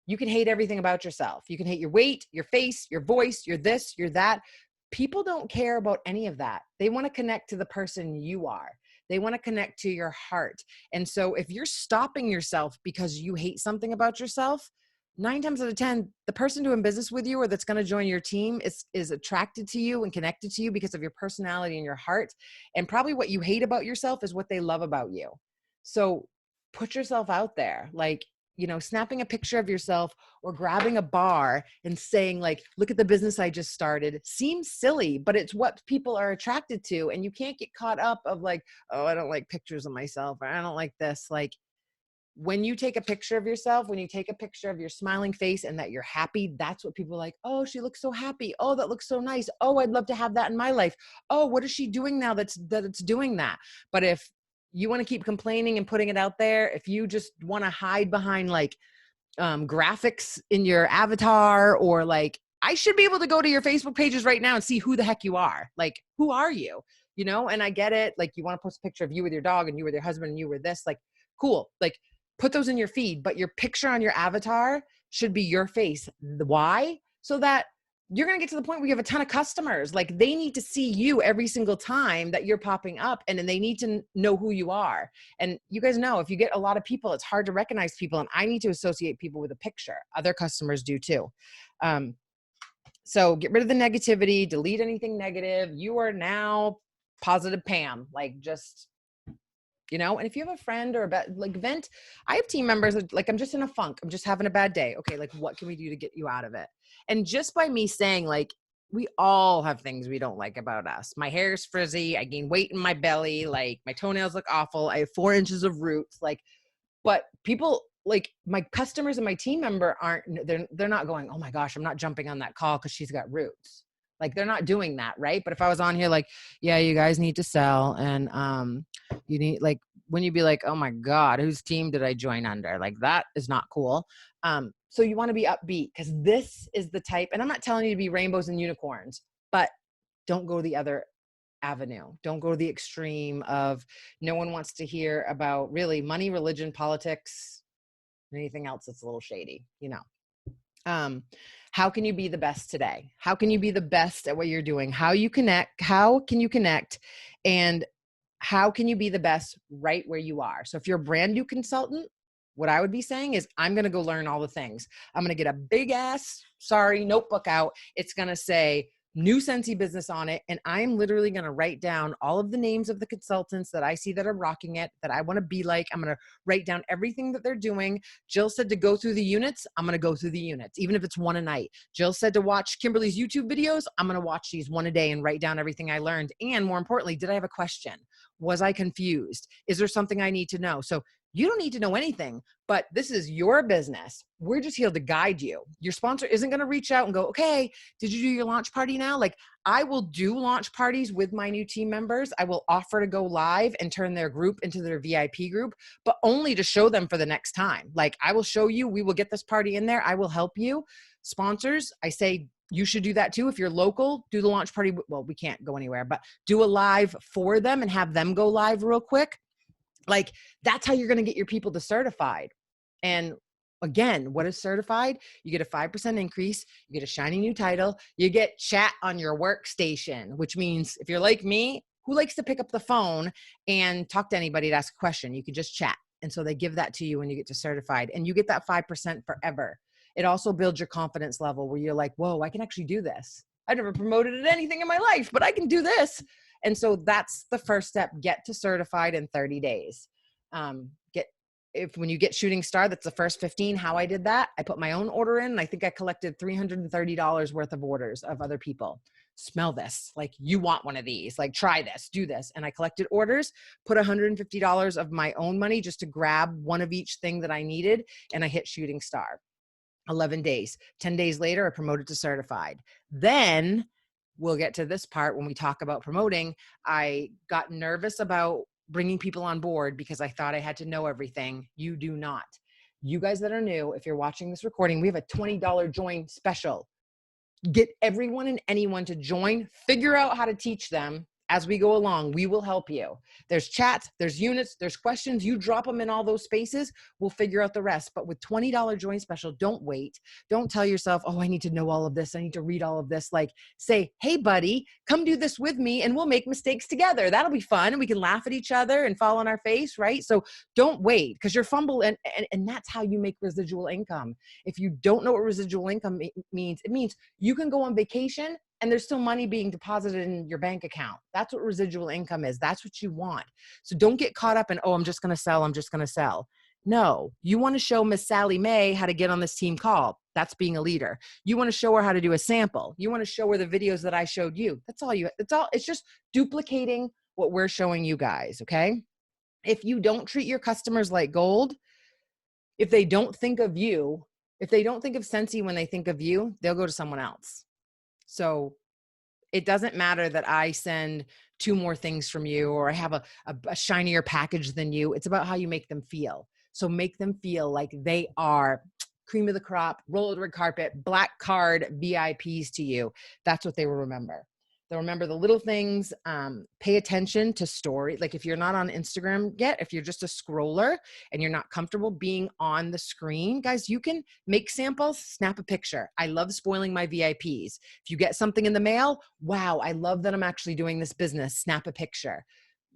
you can hate everything about yourself. You can hate your weight, your face, your voice, your this, your that. People don't care about any of that. They want to connect to the person you are. They want to connect to your heart. And so if you're stopping yourself because you hate something about yourself, 9 times out of 10, the person doing business with you or that's going to join your team is attracted to you and connected to you because of your personality and your heart. And probably what you hate about yourself is what they love about you. So put yourself out there. Like, snapping a picture of yourself or grabbing a bar and saying like, look at the business I just started seems silly, but it's what people are attracted to. And you can't get caught up of like, oh, I don't like pictures of myself, or I don't like this. Like, when you take a picture of yourself, when you take a picture of your smiling face and that you're happy, that's what people are like, oh, she looks so happy. Oh, that looks so nice. Oh, I'd love to have that in my life. Oh, what is she doing now that it's doing that? But if you want to keep complaining and putting it out there, if you just want to hide behind like graphics in your avatar, or like, I should be able to go to your Facebook pages right now and see who the heck you are. Like, who are you? And I get it. Like, you want to post a picture of you with your dog and you with your husband and you were this, like, cool. Like, put those in your feed, but your picture on your avatar should be your face. Why? So that you're going to get to the point where you have a ton of customers. Like, they need to see you every single time that you're popping up, and then they need to know who you are. And you guys know, if you get a lot of people, it's hard to recognize people, and I need to associate people with a picture. Other customers do too. So get rid of the negativity, delete anything negative. You are now positive Pam. Like, just, and if you have a friend or vent. I have team members that, like, I'm just in a funk. I'm just having a bad day. Okay. Like, what can we do to get you out of it? And just by me saying, like, we all have things we don't like about us. My hair is frizzy. I gain weight in my belly. Like, my toenails look awful. I have 4 inches of roots. Like, but people, like, my customers and my team member they're not going, oh my gosh, I'm not jumping on that call because she's got roots. Like, they're not doing that. Right. But if I was on here, like, yeah, you guys need to sell. And, you need, like, when you be like, oh my God, whose team did I join under? Like, that is not cool. So you want to be upbeat, because this is the type, and I'm not telling you to be rainbows and unicorns, but don't go the other avenue. Don't go to the extreme of, no one wants to hear about really money, religion, politics, anything else that's a little shady, How can you be the best today? How can you be the best at what you're doing? How can you connect? And how can you be the best right where you are? So if you're a brand new consultant, what I would be saying is, I'm going to go learn all the things. I'm going to get a big ass, notebook out. It's going to say New Scentsy Business on it. And I'm literally going to write down all of the names of the consultants that I see that are rocking it, that I want to be like. I'm going to write down everything that they're doing. Jill said to go through the units. I'm going to go through the units, even if it's one a night. Jill said to watch Kimberly's YouTube videos. I'm going to watch these one a day and write down everything I learned. And more importantly, did I have a question? Was I confused? Is there something I need to know? So you don't need to know anything, but this is your business. We're just here to guide you. Your sponsor isn't going to reach out and go, okay, did you do your launch party now? Like, I will do launch parties with my new team members. I will offer to go live and turn their group into their VIP group, but only to show them for the next time. Like, I will show you, we will get this party in there. I will help you. Sponsors, I say, you should do that too. If you're local, do the launch party. Well, we can't go anywhere, but do a live for them and have them go live real quick. Like, that's how you're going to get your people to certified. And again, what is certified? You get a 5% increase. You get a shiny new title. You get chat on your workstation, which means if you're like me, who likes to pick up the phone and talk to anybody to ask a question, you can just chat. And so they give that to you when you get to certified, and you get that 5% forever. It also builds your confidence level where you're like, whoa, I can actually do this. I never promoted anything in my life, but I can do this. And so that's the first step. Get to certified in 30 days. When you get Shooting Star, that's the first 15. How I did that, I put my own order in, and I think I collected $330 worth of orders of other people. Smell this. Like, you want one of these, like, try this, do this. And I collected orders, put $150 of my own money just to grab one of each thing that I needed. And I hit Shooting Star. 11 days, 10 days later, I promoted to certified. Then we'll get to this part when we talk about promoting. I got nervous about bringing people on board because I thought I had to know everything. You do not. You guys that are new, if you're watching this recording, we have a $20 join special. Get everyone and anyone to join, figure out how to teach them. as we go along, we will help you. There's chats, there's units, there's questions. You drop them in all those spaces. We'll figure out the rest. But with $20 join special, don't wait. Don't tell yourself, oh, I need to know all of this. I need to read all of this. Like, say, hey, buddy, come do this with me and we'll make mistakes together. That'll be fun. And we can laugh at each other and fall on our face, right? So don't wait, because you're fumble. And that's how you make residual income. If you don't know what residual income means, it means you can go on vacation and there's still money being deposited in your bank account. That's what residual income is. That's what you want. So don't get caught up in, oh, I'm just going to sell. I'm just going to sell. No, you want to show Miss Sally Mae how to get on this team call. That's being a leader. You want to show her how to do a sample. You want to show her the videos that I showed you. It's just duplicating what we're showing you guys. Okay. If you don't treat your customers like gold, if they don't think of you, if they don't think of Scentsy when they think of you, they'll go to someone else. So it doesn't matter that I send 2 more things from you or I have a shinier package than you. It's about how you make them feel. So make them feel like they are cream of the crop, roll of the red carpet, black card VIPs to you. That's what they will remember. They'll remember the little things. Pay attention to story. Like if you're not on Instagram yet, if you're just a scroller and you're not comfortable being on the screen, guys, you can make samples, snap a picture. I love spoiling my VIPs. If you get something in the mail, wow, I love that I'm actually doing this business. Snap a picture.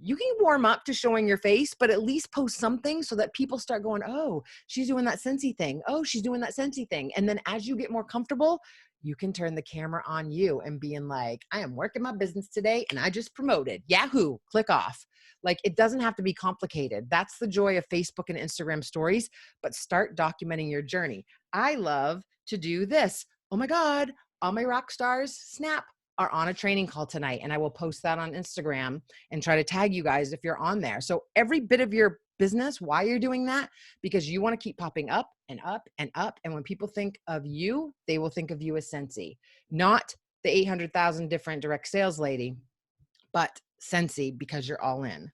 You can warm up to showing your face, but at least post something so that people start going, oh, she's doing that Scentsy thing. Oh, she's doing that Scentsy thing. And then as you get more comfortable, you can turn the camera on you and being like, I am working my business today and I just promoted. Yahoo, click off. Like it doesn't have to be complicated. That's the joy of Facebook and Instagram stories, but start documenting your journey. I love to do this. Oh my God, all my rock stars, snap, are on a training call tonight. And I will post that on Instagram and try to tag you guys if you're on there. So every bit of your business, why you're doing that, because you want to keep popping up and up and up. And when people think of you, they will think of you as Scentsy, not the 800,000 different direct sales lady, but Scentsy, because you're all in.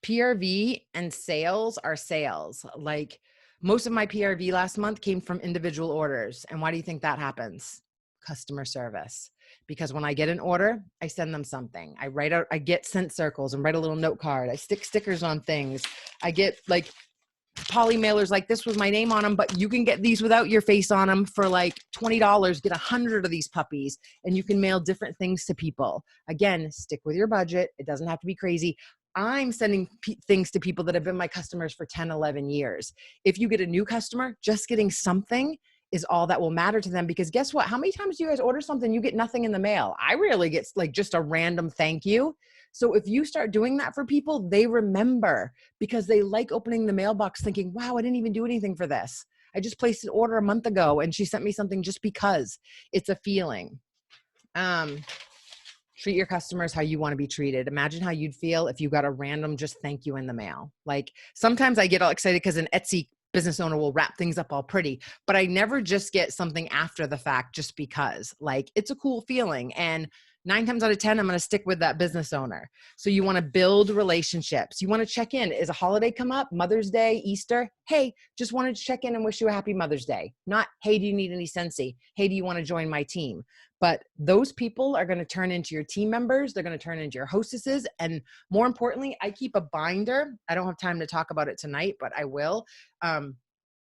PRV and sales are sales. Like most of my PRV last month came from individual orders. And why do you think that happens? Customer service. Because when I get an order, I send them something. I get scent circles and write a little note card. I stick stickers on things. I get like poly mailers like this with my name on them, but you can get these without your face on them for like $20, get 100 of these puppies, and you can mail different things to people. Again, stick with your budget. It doesn't have to be crazy. I'm sending things to people that have been my customers for 10, 11 years. If you get a new customer, just getting something is all that will matter to them, because guess what? How many times do you guys order something, you get nothing in the mail? I rarely get like just a random thank you. So if you start doing that for people, they remember, because they like opening the mailbox thinking, wow, I didn't even do anything for this. I just placed an order a month ago and she sent me something just because. It's a feeling. Treat your customers how you want to be treated. Imagine how you'd feel if you got a random just thank you in the mail. Like sometimes I get all excited because an Etsy business owner will wrap things up all pretty, but I never just get something after the fact just because. Like it's a cool feeling. And 9 times out of 10, I'm going to stick with that business owner. So you want to build relationships. You want to check in. Is a holiday come up? Mother's Day, Easter? Hey, just wanted to check in and wish you a happy Mother's Day. Not, hey, do you need any Scentsy? Hey, do you want to join my team? But those people are going to turn into your team members. They're going to turn into your hostesses. And more importantly, I keep a binder. I don't have time to talk about it tonight, but I will.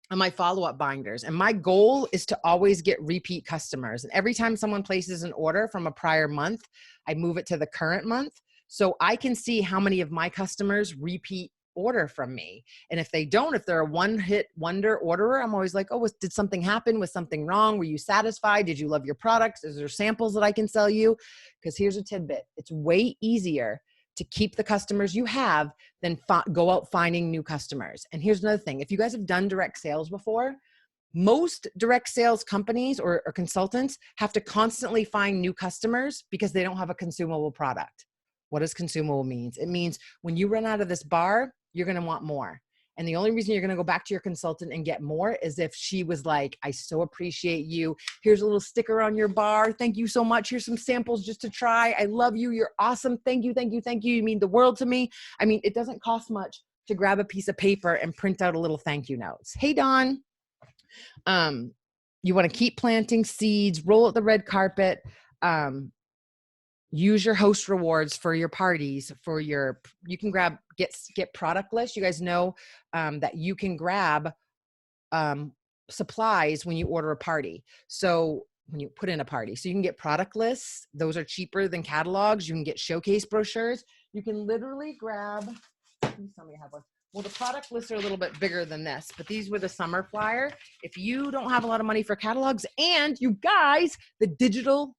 On my follow-up binders. And my goal is to always get repeat customers. And every time someone places an order from a prior month, I move it to the current month. So I can see how many of my customers repeat order from me. And if they don't, if they're a one-hit wonder orderer, I'm always like, oh, did something happen? Was something wrong? Were you satisfied? Did you love your products? Is there samples that I can sell you? Because here's a tidbit. It's way easier to keep the customers you have than go out finding new customers. And here's another thing. If you guys have done direct sales before, most direct sales companies or consultants have to constantly find new customers because they don't have a consumable product. What does consumable means? It means when you run out of this bar, you're going to want more. And the only reason you're going to go back to your consultant and get more is if she was like, I so appreciate you. Here's a little sticker on your bar. Thank you so much. Here's some samples just to try. I love you. You're awesome. Thank you. Thank you. Thank you. You mean the world to me. I mean, it doesn't cost much to grab a piece of paper and print out a little thank you notes. Hey, Dawn. You want to keep planting seeds, roll out the red carpet. use your host rewards for your parties, for your, you can grab, get product lists. You guys know that you can grab supplies when you order a party. So when you put in a party, so you can get product lists. Those are cheaper than catalogs. You can get showcase brochures. You can literally grab, please tell me I have one. Well, the product lists are a little bit bigger than this, but these were the summer flyer. If you don't have a lot of money for catalogs, and you guys, the digital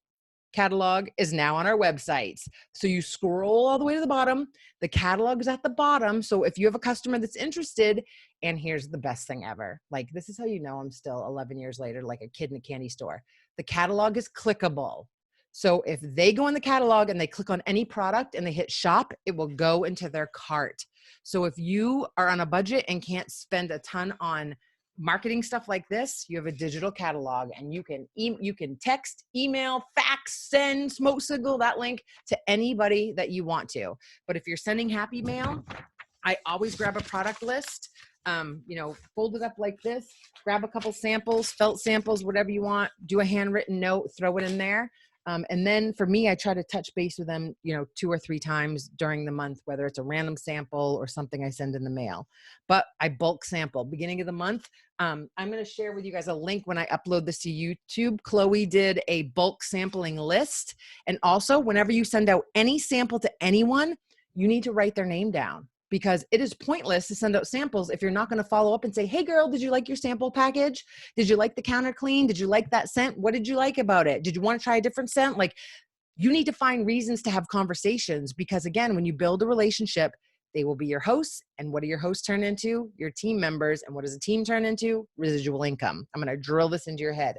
catalog is now on our websites. So you scroll all the way to the bottom. The catalog is at the bottom. So if you have a customer that's interested, and here's the best thing ever. Like, this is how you know I'm still 11 years later, like a kid in a candy store. The catalog is clickable. So if they go in the catalog and they click on any product and they hit shop, it will go into their cart. So if you are on a budget and can't spend a ton on marketing stuff like this, you have a digital catalog, and you can text, email, fax, send, smoke signal that link to anybody that you want to. But if you're sending happy mail, I always grab a product list, fold it up like this, grab a couple samples, felt samples, whatever you want, do a handwritten note, throw it in there. And then for me, I try to touch base with them, 2 or 3 times during the month, whether it's a random sample or something I send in the mail. But I bulk sample beginning of the month. I'm going to share with you guys a link when I upload this to YouTube. Chloe did a bulk sampling list. And also, whenever you send out any sample to anyone, you need to write their name down, because it is pointless to send out samples if you're not going to follow up and say, hey girl, did you like your sample package? Did you like the counter clean? Did you like that scent? What did you like about it? Did you want to try a different scent? Like, you need to find reasons to have conversations, because again, when you build a relationship, they will be your hosts. And what do your hosts turn into? Your team members. And what does a team turn into? Residual income. I'm going to drill this into your head.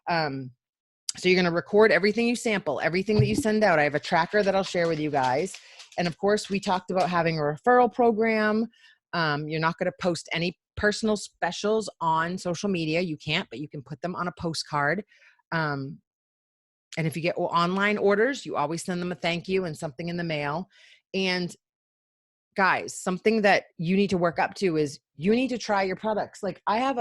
So you're going to record everything you sample, everything that you send out. I have a tracker that I'll share with you guys. And of course, we talked about having a referral program. You're not going to post any personal specials on social media. You can't, but you can put them on a postcard. And if you get online orders, you always send them a thank you and something in the mail. And guys, something that you need to work up to is you need to try your products. Like, I have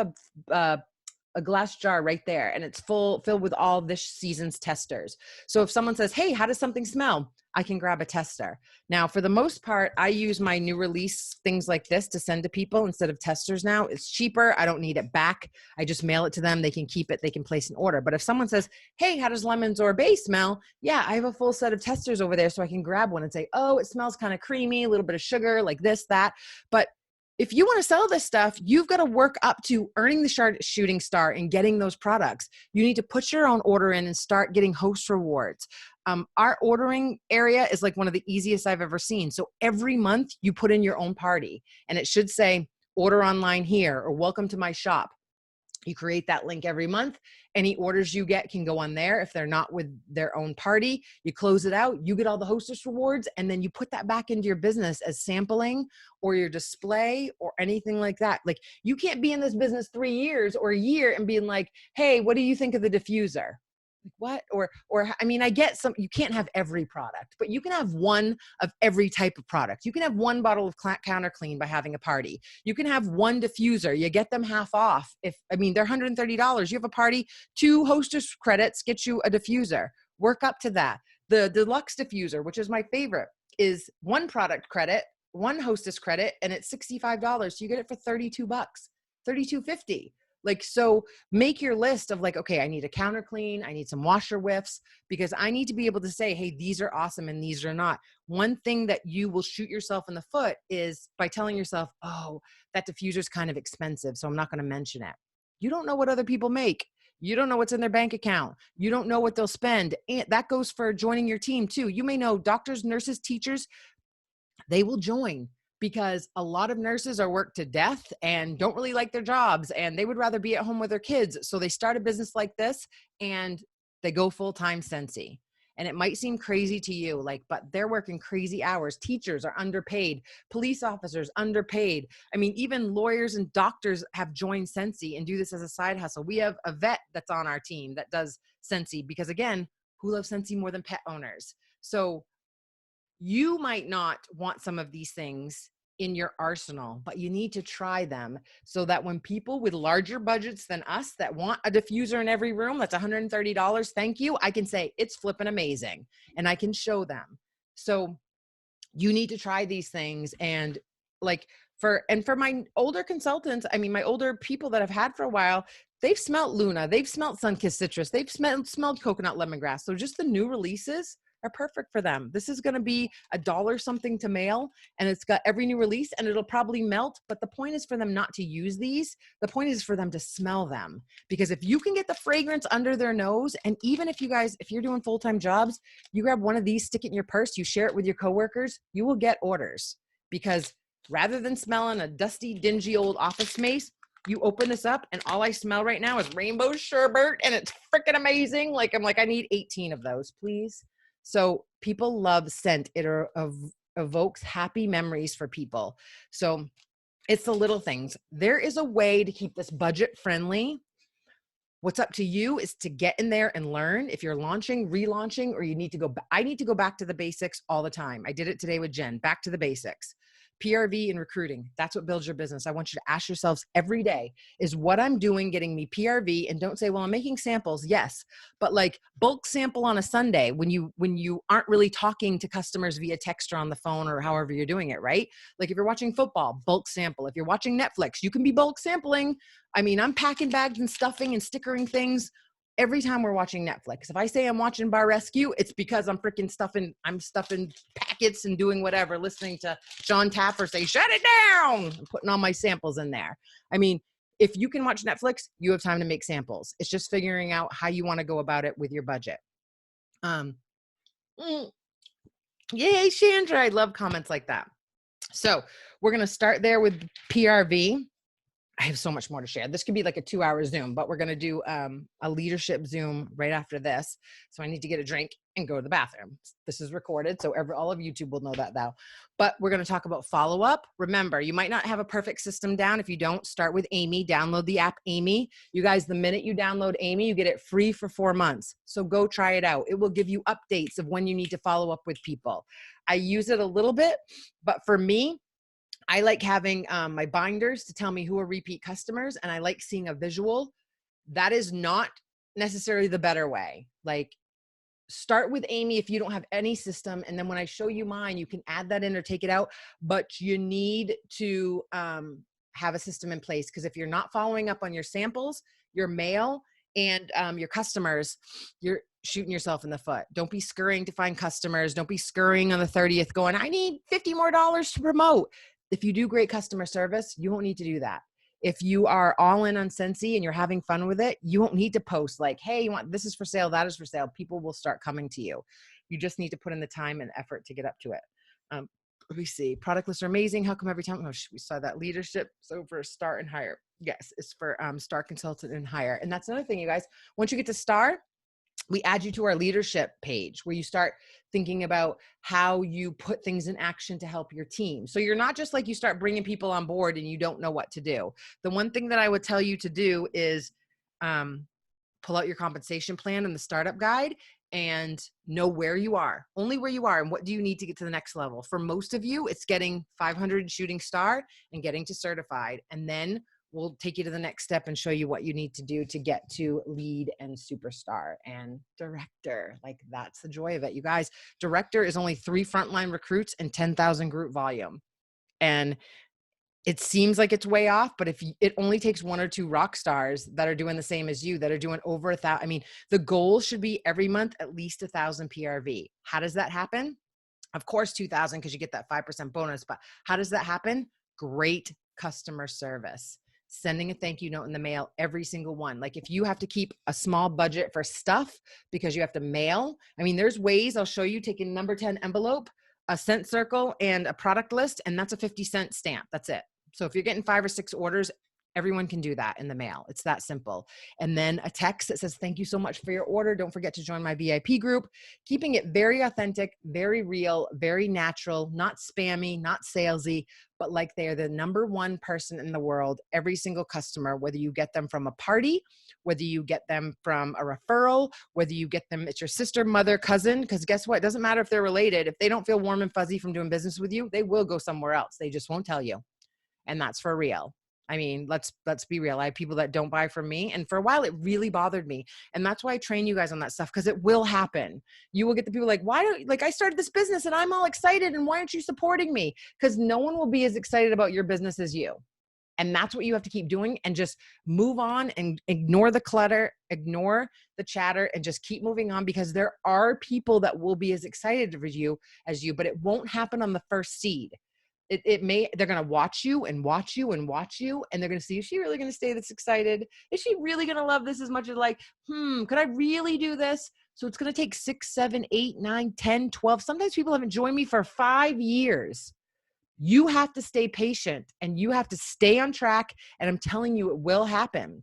a glass jar right there, and it's filled with all this season's testers. So if someone says, hey, how does something smell? I can grab a tester. Now, for the most part, I use my new release things like this to send to people instead of testers now. It's cheaper. I don't need it back. I just mail it to them. They can keep it. They can place an order. But if someone says, hey, how does lemon sorbet smell? Yeah, I have a full set of testers over there, so I can grab one and say, oh, it smells kind of creamy, a little bit of sugar, like this, that. But if you want to sell this stuff, you've got to work up to earning the shooting star and getting those products. You need to put your own order in and start getting host rewards. Our ordering area is like one of the easiest I've ever seen. So every month you put in your own party, and it should say order online here or welcome to my shop. You create that link every month. Any orders you get can go on there. If they're not with their own party, you close it out, you get all the hostess rewards, and then you put that back into your business as sampling or your display or anything like that. Like, you can't be in this business 3 years or a year and being like, hey, what do you think of the diffuser? What? Or I mean, I get some, you can't have every product, but you can have one of every type of product. You can have one bottle of counter clean by having a party. You can have one diffuser. You get them half off. They're $130. You have a party, 2 hostess credits get you a diffuser. Work up to that. The deluxe diffuser, which is my favorite, is 1 product credit, 1 hostess credit, and it's $65. So you get it for $32, $32.50. Like, so make your list of like, okay, I need a counter clean. I need some washer whiffs, because I need to be able to say, hey, these are awesome and these are not. One thing that you will shoot yourself in the foot is by telling yourself, oh, that diffuser is kind of expensive, so I'm not going to mention it. You don't know what other people make. You don't know what's in their bank account. You don't know what they'll spend. And that goes for joining your team too. You may know doctors, nurses, teachers, they will join, because a lot of nurses are worked to death and don't really like their jobs, and they would rather be at home with their kids. So they start a business like this and they go full-time Scentsy. And it might seem crazy to you, but they're working crazy hours. Teachers are underpaid. Police officers underpaid. I mean, even lawyers and doctors have joined Scentsy and do this as a side hustle. We have a vet that's on our team that does Scentsy, because again, who loves Scentsy more than pet owners? So you might not want some of these things in your arsenal, but you need to try them so that when people with larger budgets than us that want a diffuser in every room that's $130, thank you, I can say it's flipping amazing and I can show them. So you need to try these things. And like for my older consultants, I mean, my older people that I've had for a while, they've smelled Luna, they've smelled Sunkissed Citrus, they've smelled coconut lemongrass. So just the new releases are perfect for them. This is going to be $1 something to mail, and it's got every new release, and it'll probably melt. But the point is for them not to use these. The point is for them to smell them, because if you can get the fragrance under their nose, and even if you're doing full-time jobs, you grab one of these, stick it in your purse, you share it with your coworkers, you will get orders. Because rather than smelling a dusty, dingy old office space, you open this up and all I smell right now is rainbow sherbet, and it's freaking amazing. Like, I'm like, I need 18 of those, please. So people love scent. It evokes happy memories for people. So it's the little things. There is a way to keep this budget friendly. What's up to you is to get in there and learn. If you're launching, relaunching, or you need to go, I need to go back to the basics all the time. I did it today with Jen, back to the basics. PRV and recruiting. That's what builds your business. I want you to ask yourselves every day, is what I'm doing getting me PRV? And don't say, well, I'm making samples. Yes. But like bulk sample on a Sunday when you aren't really talking to customers via text or on the phone or however you're doing it, right? Like if you're watching football, bulk sample. If you're watching Netflix, you can be bulk sampling. I mean, I'm packing bags and stuffing and stickering things every time we're watching Netflix. If I say I'm watching Bar Rescue, it's because I'm stuffing packets and doing whatever, listening to John Taffer say, shut it down, and putting all my samples in there. I mean, if you can watch Netflix, you have time to make samples. It's just figuring out how you want to go about it with your budget. Yay, Chandra. I love comments like that. So we're going to start there with PRV. I have so much more to share. This could be like a 2-hour Zoom, but we're going to do a leadership Zoom right after this. So I need to get a drink and go to the bathroom. This is recorded, so all of YouTube will know that now. But we're going to talk about follow-up. Remember, you might not have a perfect system down. If you don't, start with Amy. Download the app Amy. You guys, the minute you download Amy, you get it free for 4 months. So go try it out. It will give you updates of when you need to follow up with people. I use it a little bit, but for me, I like having my binders to tell me who are repeat customers, and I like seeing a visual. That is not necessarily the better way. Like, start with Amy if you don't have any system, and then when I show you mine, you can add that in or take it out, but you need to have a system in place, because if you're not following up on your samples, your mail, and your customers, you're shooting yourself in the foot. Don't be scurrying to find customers. Don't be scurrying on the 30th going, I need $50 more to promote. If you do great customer service, you won't need to do that. If you are all in on Scentsy and you're having fun with it, you won't need to post like, hey, this is for sale, that is for sale. People will start coming to you. You just need to put in the time and effort to get up to it. Let me see. Product lists are amazing. How come every time? Oh, we saw that leadership. So for Star and Hire. Yes, it's for Star Consultant and Hire. And that's another thing, you guys. Once you get to Star, we add you to our leadership page where you start thinking about how you put things in action to help your team. So you're not just like you start bringing people on board and you don't know what to do. The one thing that I would tell you to do is pull out your compensation plan and the startup guide and know where you are, only where you are, and what do you need to get to the next level. For most of you, it's getting 500 shooting Star and getting to certified. And then we'll take you to the next step and show you what you need to do to get to lead and superstar and director. Like, that's the joy of it. You guys, director is only 3 frontline recruits and 10,000 group volume. And it seems like it's way off, but if it only takes 1 or 2 rock stars that are doing the same as you, that are doing over 1,000. I mean, the goal should be every month, at least 1,000 PRV. How does that happen? Of course, 2,000, because you get that 5% bonus, but how does that happen? Great customer service. Sending a thank you note in the mail, every single one. Like, if you have to keep a small budget for stuff because you have to mail, I mean, there's ways. I'll show you. Take a number 10 envelope, a scent circle, and a product list, and that's a 50-cent stamp. That's it. So if you're getting 5 or 6 orders Everyone can do that in the mail. It's that simple. And then a text that says, thank you so much for your order. Don't forget to join my VIP group. Keeping it very authentic, very real, very natural, not spammy, not salesy, but like they are the number one person in the world. Every single customer, whether you get them from a party, whether you get them from a referral, whether you get them, it's your sister, mother, cousin, because guess what? It doesn't matter if they're related. If they don't feel warm and fuzzy from doing business with you, they will go somewhere else. They just won't tell you. And that's for real. I mean, let's be real. I have people that don't buy from me. And for a while, it really bothered me. And that's why I train you guys on that stuff, because it will happen. You will get the people like, why don't, like, I started this business and I'm all excited and why aren't you supporting me? Because no one will be as excited about your business as you. And that's what you have to keep doing, and just move on and ignore the clutter, ignore the chatter, and just keep moving on, because there are people that will be as excited for you as you, but it won't happen on the first seed. They're going to watch you and watch you and watch you. And they're going to see, is she really going to stay this excited? Is she really going to love this as much as like, could I really do this? So it's going to take 6, 7, 8, 9, 10, 12. Sometimes people haven't joined me for 5 years. You have to stay patient and you have to stay on track. And I'm telling you, it will happen.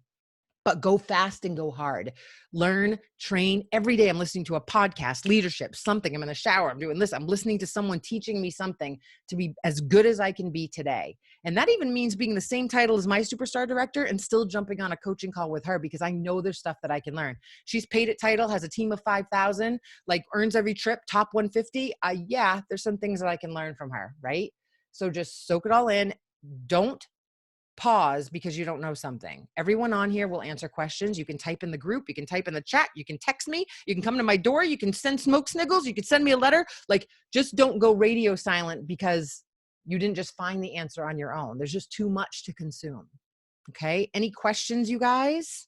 But go fast and go hard. Learn, train. Every day I'm listening to a podcast, leadership, something. I'm in the shower. I'm doing this. I'm listening to someone teaching me something to be as good as I can be today. And that even means being the same title as my superstar director and still jumping on a coaching call with her, because I know there's stuff that I can learn. She's paid at title, has a team of 5,000, like earns every trip, top 150. Yeah, there's some things that I can learn from her, right? So just soak it all in. Don't pause because you don't know something. Everyone on here will answer questions. You can type in the group, you can type in the chat, you can text me, you can come to my door, you can send smoke signals, you can send me a letter. Like, just don't go radio silent because you didn't just find the answer on your own. There's just too much to consume. Okay. Any questions, you guys?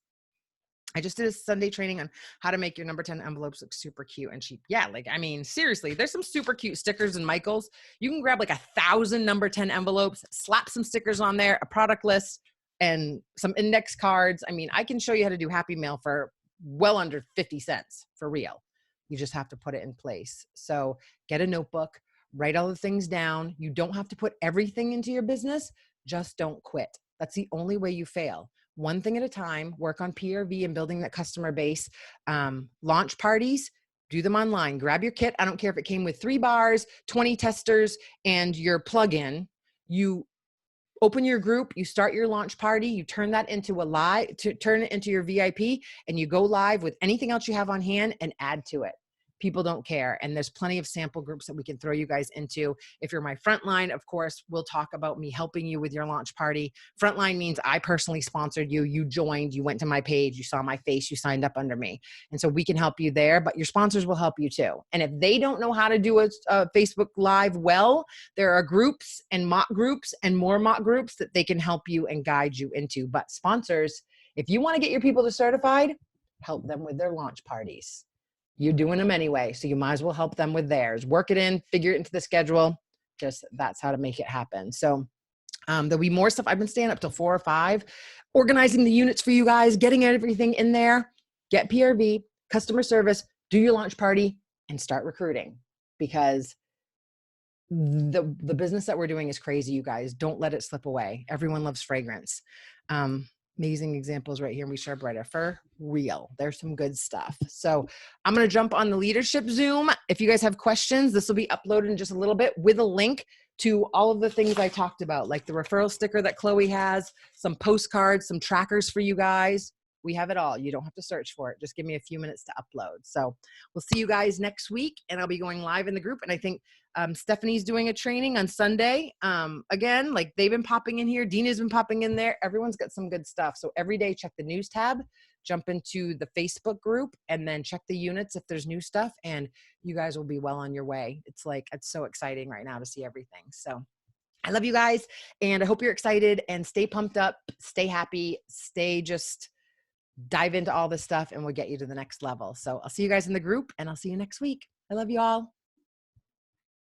I just did a Sunday training on how to make your number 10 envelopes look super cute and cheap. Yeah, like, I mean, seriously, there's some super cute stickers in Michael's. You can grab like 1,000 number 10 envelopes, slap some stickers on there, a product list, and some index cards. I mean, I can show you how to do Happy Mail for well under 50 cents for real. You just have to put it in place. So get a notebook, write all the things down. You don't have to put everything into your business. Just don't quit. That's the only way you fail. One thing at a time, work on PRV and building that customer base. Launch parties, do them online. Grab your kit. I don't care if it came with 3 bars, 20 testers, and your plugin. You open your group, you start your launch party, you turn that into turn it into your VIP, and you go live with anything else you have on hand and add to it. People don't care. And there's plenty of sample groups that we can throw you guys into. If you're my frontline, of course, we'll talk about me helping you with your launch party. Frontline means I personally sponsored you. You joined, you went to my page, you saw my face, you signed up under me. And so we can help you there, but your sponsors will help you too. And if they don't know how to do a Facebook Live well, there are groups and mock groups and more mock groups that they can help you and guide you into. But sponsors, if you want to get your people to certified, help them with their launch parties. You're doing them anyway, so you might as well help them with theirs. Work it in, figure it into the schedule. Just that's how to make it happen. So there'll be more stuff. I've been staying up till 4 or 5, organizing the units for you guys, getting everything in there. Get PRV, customer service, do your launch party, and start recruiting, because the business that we're doing is crazy, you guys. Don't let it slip away. Everyone loves fragrance. Amazing examples right here. We Sharp Writer for real. There's some good stuff. So I'm going to jump on the leadership Zoom. If you guys have questions, this will be uploaded in just a little bit with a link to all of the things I talked about, like the referral sticker that Chloe has, some postcards, some trackers for you guys. We have it all. You don't have to search for it. Just give me a few minutes to upload. So we'll see you guys next week, and I'll be going live in the group. And I think Stephanie's doing a training on Sunday. Again, like, they've been popping in here. Dina's been popping in there. Everyone's got some good stuff. So every day, check the news tab, jump into the Facebook group, and then check the units if there's new stuff, and you guys will be well on your way. It's so exciting right now to see everything. So I love you guys, and I hope you're excited, and stay pumped up, stay happy, just dive into all this stuff, and we'll get you to the next level. So I'll see you guys in the group, and I'll see you next week. I love you all.